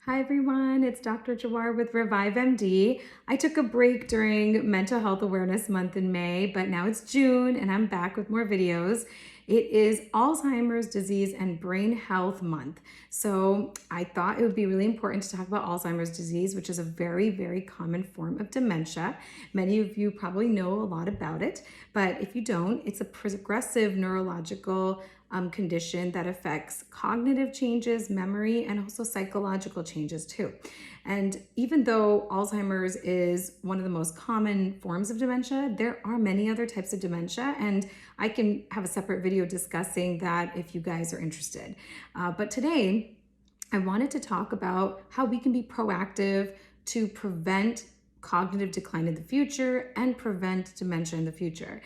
Hi everyone, it's Dr. Jhawar with Revive MD. I took a break during Mental Health Awareness Month in May, but now it's June and I'm back with more videos. It is Alzheimer's disease and brain health month. So I thought it would be really important to talk about Alzheimer's disease, which is a very, very common form of dementia. Many of you probably know a lot about it, but if you don't, it's a progressive neurological condition that affects cognitive changes, memory, and also psychological changes too. And even though Alzheimer's is one of the most common forms of dementia, there are many other types of dementia, and I can have a separate video discussing that if you guys are interested. But today, I wanted to talk about how we can be proactive to prevent cognitive decline in the future and prevent dementia in the future.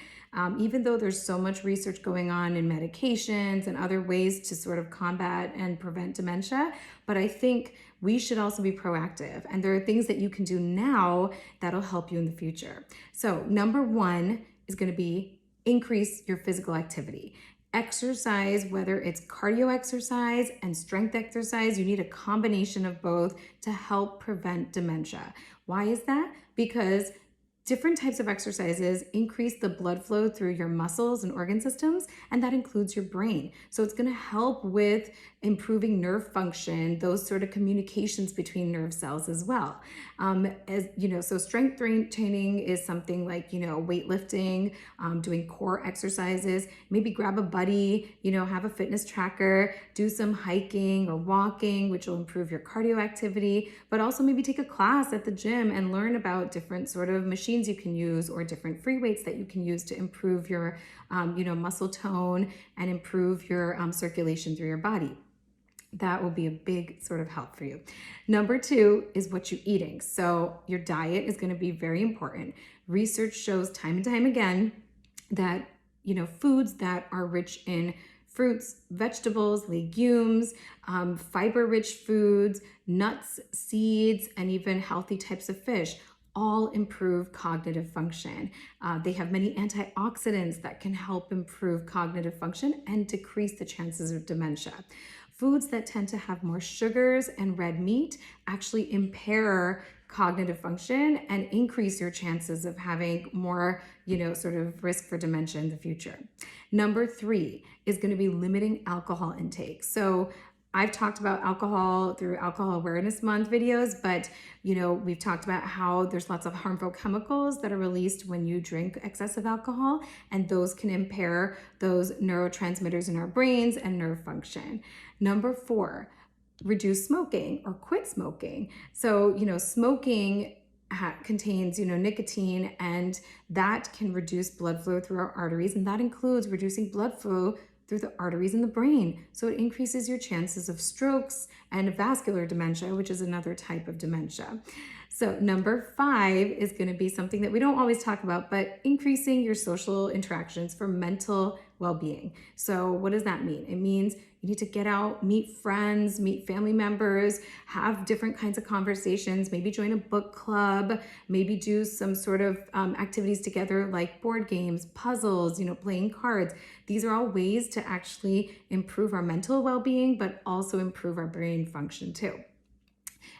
Even though there's so much research going on in medications and other ways to sort of combat and prevent dementia, but I think we should also be proactive. And there are things that you can do now that'll help you in the future. So number one is going to be increase your physical activity. Exercise, whether it's cardio exercise and strength exercise, you need a combination of both to help prevent dementia. Why is that? Because different types of exercises increase the blood flow through your muscles and organ systems, and that includes your brain. So it's going to help with improving nerve function, those sort of communications between nerve cells as well. So strength training is something like, weightlifting, doing core exercises, maybe grab a buddy, have a fitness tracker, do some hiking or walking, which will improve your cardio activity, but also maybe take a class at the gym and learn about different sort of machines you can use or different free weights that you can use to improve your, muscle tone and improve your circulation through your body. That will be a big sort of help for you. Number two is what you're eating. So your diet is going to be very important. Research shows time and time again that, foods that are rich in fruits, vegetables, legumes, fiber-rich foods, nuts, seeds, and even healthy types of fish all improve cognitive function. They have many antioxidants that can help improve cognitive function and decrease the chances of dementia. Foods that tend to have more sugars and red meat actually impair cognitive function and increase your chances of having more, sort of risk for dementia in the future. Number three is going to be limiting alcohol intake. So I've talked about alcohol through Alcohol Awareness Month videos, but we've talked about how there's lots of harmful chemicals that are released when you drink excessive alcohol, and those can impair those neurotransmitters in our brains and nerve function. Number four, reduce smoking or quit smoking. So, smoking contains, nicotine, and that can reduce blood flow through our arteries, and that includes reducing blood flow through the arteries in the brain. So it increases your chances of strokes and vascular dementia, which is another type of dementia. So number five is going to be something that we don't always talk about, but increasing your social interactions for mental well-being. So what does that mean? It means you need to get out, meet friends, meet family members, have different kinds of conversations, maybe join a book club, maybe do some sort of activities together like board games, puzzles, playing cards. These are all ways to actually improve our mental well-being, but also improve our brain function too.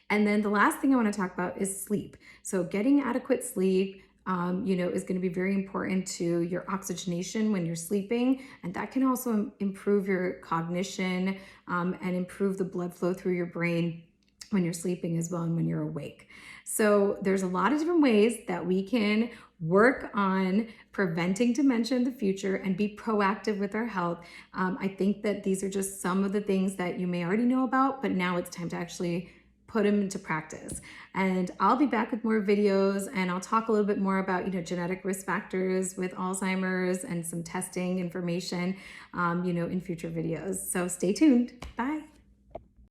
And then the last thing I want to talk about is sleep. So getting adequate sleep, is going to be very important to your oxygenation when you're sleeping. And that can also improve your cognition and improve the blood flow through your brain when you're sleeping as well and when you're awake. So there's a lot of different ways that we can work on preventing dementia in the future and be proactive with our health. I think that these are just some of the things that you may already know about, but now it's time to actually put them into practice. And I'll be back with more videos, and I'll talk a little bit more about, genetic risk factors with Alzheimer's and some testing information, in future videos. So stay tuned. Bye.